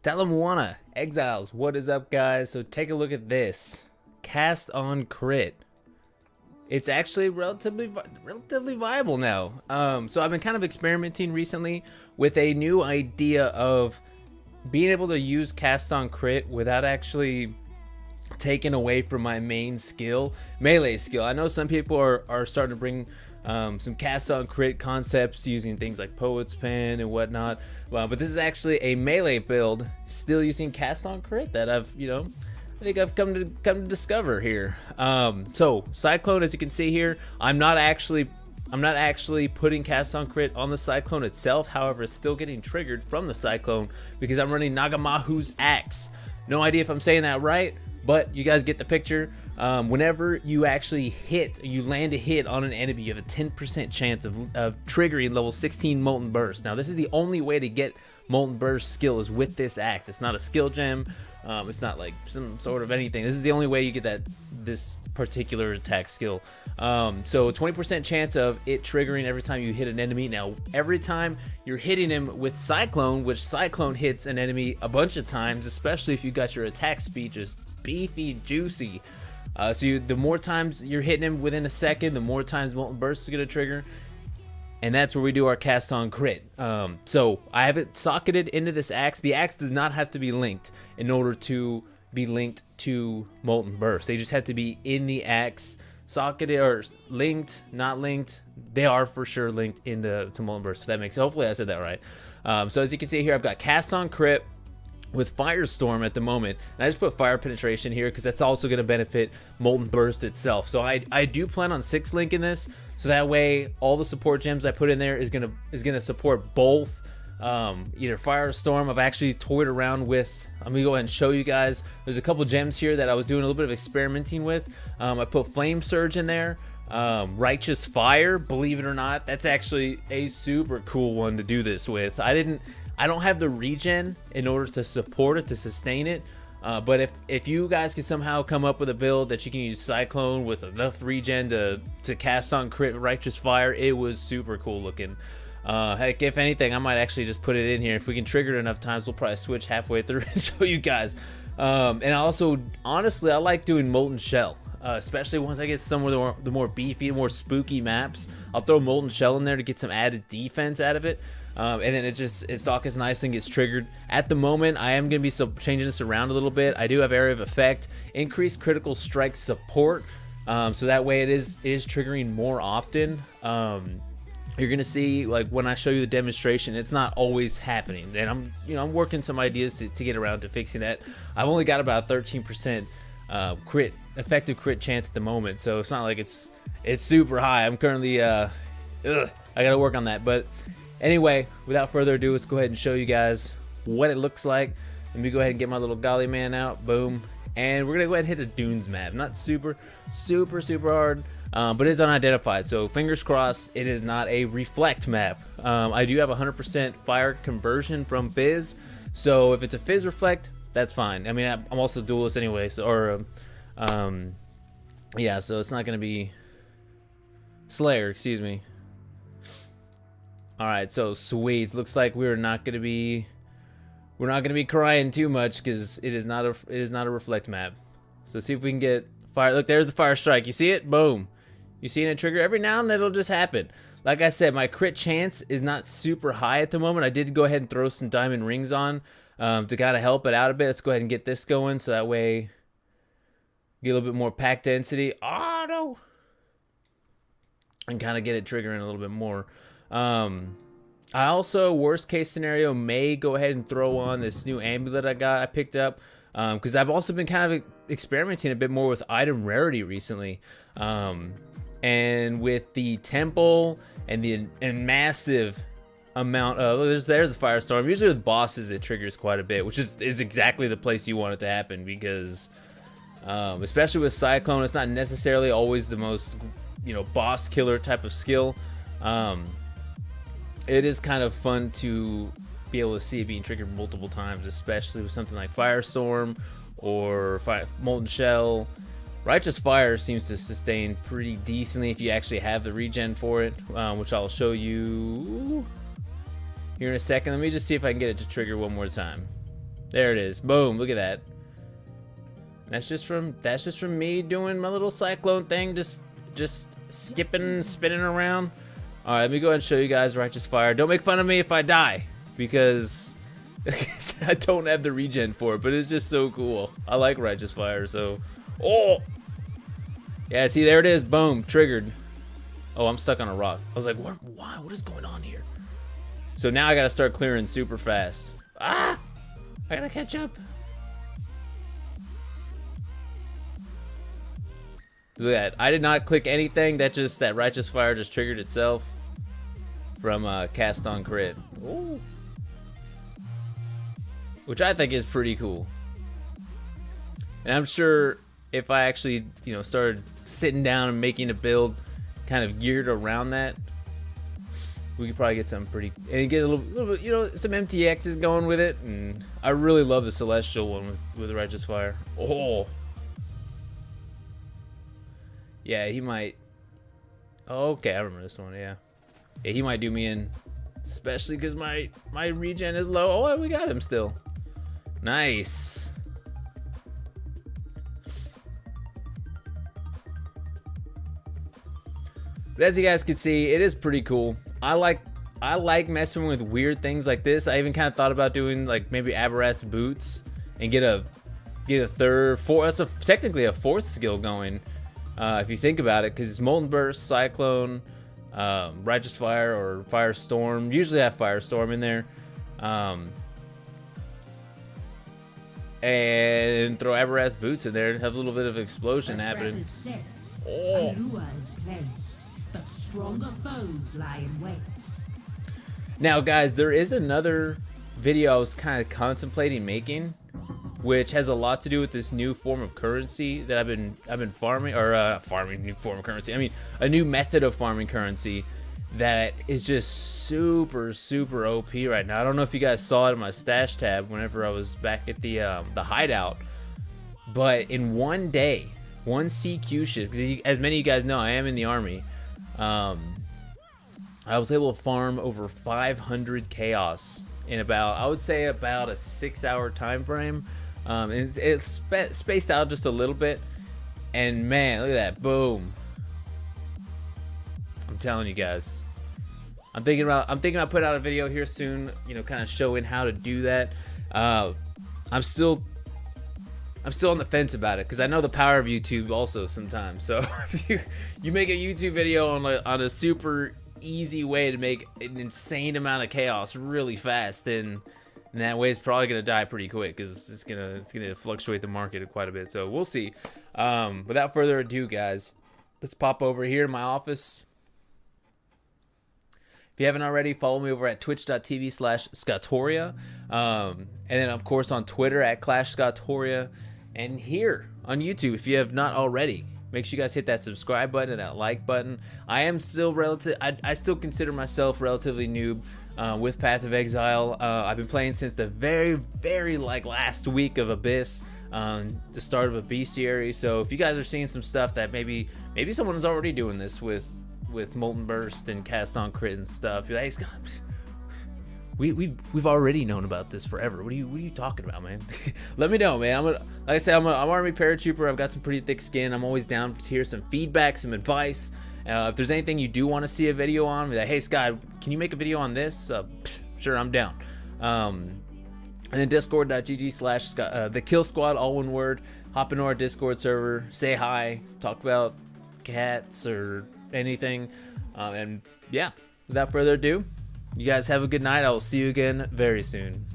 Talamoana, Exiles, what is up, guys? So take a look at this. Cast on crit. It's actually relatively viable now. So I've been kind of experimenting recently with a new idea of being able to use cast on crit without actually taking away from my main skill, melee skill. I know some people are starting to bring some cast on crit concepts using things like Poet's Pen and whatnot. But this is actually a melee build, still using cast on crit that I think I've come to discover here. So cyclone, as you can see here, I'm not actually putting cast on crit on the cyclone itself. However, it's still getting triggered from the cyclone because I'm running Nagamahu's axe. No idea if I'm saying that right, but you guys get the picture. Whenever you actually land a hit on an enemy, you have a 10% chance of triggering level 16 molten burst. Now, this is the only way to get molten burst skill is with this axe. It's not a skill gem. It's not like some sort of anything. This is the only way you get this particular attack skill. So 20% chance of it triggering every time you hit an enemy. Now, every time you're hitting him with cyclone, which cyclone hits an enemy a bunch of times, especially if you got your attack speed just beefy, juicy. The more times you're hitting him within a second, the more times molten burst is going to trigger. And that's where we do our cast on crit. So I have it socketed into this axe. The axe does not have to be linked in order to be linked to molten burst. They just have to be in the axe, socketed or linked, not linked. They are for sure linked into molten burst. If that makes sense. Hopefully I said that right. So as you can see here, I've got cast on crit with firestorm at the moment, and I just put fire penetration here because that's also going to benefit molten burst itself. So I do plan on 6 linking this, so that way all the support gems I put in there is gonna support both either firestorm. I've actually toyed around with, I'm gonna go ahead and show you guys. There's a couple gems here that I was doing a little bit of experimenting with. I put flame surge in there, righteous fire, believe it or not. That's actually a super cool one to do this with. I don't have the regen in order to support it, to sustain it. But if you guys can somehow come up with a build that you can use cyclone with enough regen to cast on crit righteous fire, it was super cool looking. Heck, if anything, I might actually just put it in here. If we can trigger it enough times, we'll probably switch halfway through and show you guys. And also, honestly, I like doing molten shell. Especially once I get some of the more beefy, more spooky maps. I'll throw molten shell in there to get some added defense out of it. And then it sockets nice and gets triggered. At the moment, I am going to be changing this around a little bit. I do have area of effect, increased critical strike support, so that way it is triggering more often. You're gonna see, like, when I show you the demonstration, it's not always happening, and I'm working some ideas to get around to fixing that. I've only got about 13% effective crit chance at the moment, so it's not like it's super high. I'm currently I gotta work on that. But anyway, without further ado, let's go ahead and show you guys what it looks like. Let me go ahead and get my little golly man out. Boom. And we're gonna go ahead and hit a dunes map. Not super hard, but it is unidentified, so fingers crossed it is not a reflect map. I do have 100% fire conversion from fizz, so if it's a fizz reflect, that's fine. I mean, I'm also duelist anyway, so yeah, so it's not gonna be Slayer, excuse me. All right, so sweet. Looks like we're not gonna be crying too much because it is not a reflect map. So see if we can get fire. Look, there's the fire strike. You see it? Boom. You see it trigger? Every now and then it'll just happen. Like I said, my crit chance is not super high at the moment. I did go ahead and throw some diamond rings on to kind of help it out a bit. Let's go ahead and get this going so that way get a little bit more pack density. Oh no! And kind of get it triggering a little bit more. I also, worst case scenario, may go ahead and throw on this new amulet I picked up, because I've also been kind of experimenting a bit more with item rarity recently, and with the temple and massive amount of there's the firestorm. Usually with bosses it triggers quite a bit, which is exactly the place you want it to happen, because especially with cyclone, it's not necessarily always the most boss killer type of skill. It is kind of fun to be able to see it being triggered multiple times, especially with something like firestorm or molten shell. Righteous fire seems to sustain pretty decently if you actually have the regen for it, which I'll show you here in a second. Let me just see if I can get it to trigger one more time. There it is. Boom. Look at that. That's just from me doing my little cyclone thing, just skipping, spinning around. All right, let me go ahead and show you guys Righteous Fire. Don't make fun of me if I die, because I don't have the regen for it, but it's just so cool. I like Righteous Fire, so oh yeah, see, there it is. Boom, triggered. Oh, I'm stuck on a rock. I was like, what? Why? What is going on here? So now I gotta start clearing super fast. Ah! I gotta catch up. Look at that. I did not click anything. That Righteous Fire just triggered itself from cast on crit. Ooh. Which I think is pretty cool. And I'm sure if I actually, you know, started sitting down and making a build kind of geared around that, we could probably get something pretty, and get a little bit, you know, some MTXs going with it. And I really love the Celestial one with Righteous Fire. Oh. Yeah, he might. Oh, okay, I remember this one. Yeah, he might do me in, especially because my regen is low. Oh, we got him still. Nice. But as you guys can see, it is pretty cool. I like messing with weird things like this. I even kind of thought about doing like maybe Aberrath's boots and get a third, fourth. That's technically a fourth skill going. If you think about it, because it's Molten Burst, Cyclone, Righteous Fire, or Firestorm. Usually I have Firestorm in there. And throw Aberrath's boots in there and have a little bit of explosion happening. Oh. But stronger foes lie in wait. Now, guys, there is another video I was kind of contemplating making, which has a lot to do with this new form of currency that I've been farming, or farming new form of currency. I mean, a new method of farming currency that is just super OP right now. I don't know if you guys saw it in my stash tab whenever I was back at the hideout, but in one day, one CQ shift, because as many of you guys know, I am in the army. I was able to farm over 500 chaos in about, I would say, about a 6-hour time frame. And it's spaced out just a little bit, and man, look at that. Boom. I'm telling you guys, I'm thinking about putting out a video here soon, you know, kind of showing how to do that. I'm still on the fence about it, because I know the power of YouTube also sometimes. So if you make a YouTube video on a super easy way to make an insane amount of chaos really fast, then that way it's probably gonna die pretty quick, because it's gonna fluctuate the market quite a bit. So we'll see. Without further ado, guys, let's pop over here to my office. If you haven't already, follow me over at twitch.tv/Scottoria, and then of course on Twitter at @ClashScottoria, and here on YouTube if you have not already. Make sure you guys hit that subscribe button and that like button. I am still I still consider myself relatively noob with Path of Exile. I've been playing since the very like last week of Abyss, the start of a bestiary. So if you guys are seeing some stuff that maybe someone's already doing this with Molten Burst and Cast on Crit and stuff, you're like, hey, Scott, we've already known about this forever. What are you talking about, man? Let me know, man. Like I said, I'm Army Paratrooper. I've got some pretty thick skin. I'm always down to hear some feedback, some advice. If there's anything you do want to see a video on, be like, hey, Scott, can you make a video on this? Sure, I'm down. And then discord.gg/the kill squad, all one word. Hop into our Discord server, say hi, talk about cats or anything. And yeah, without further ado, you guys have a good night. I will see you again very soon.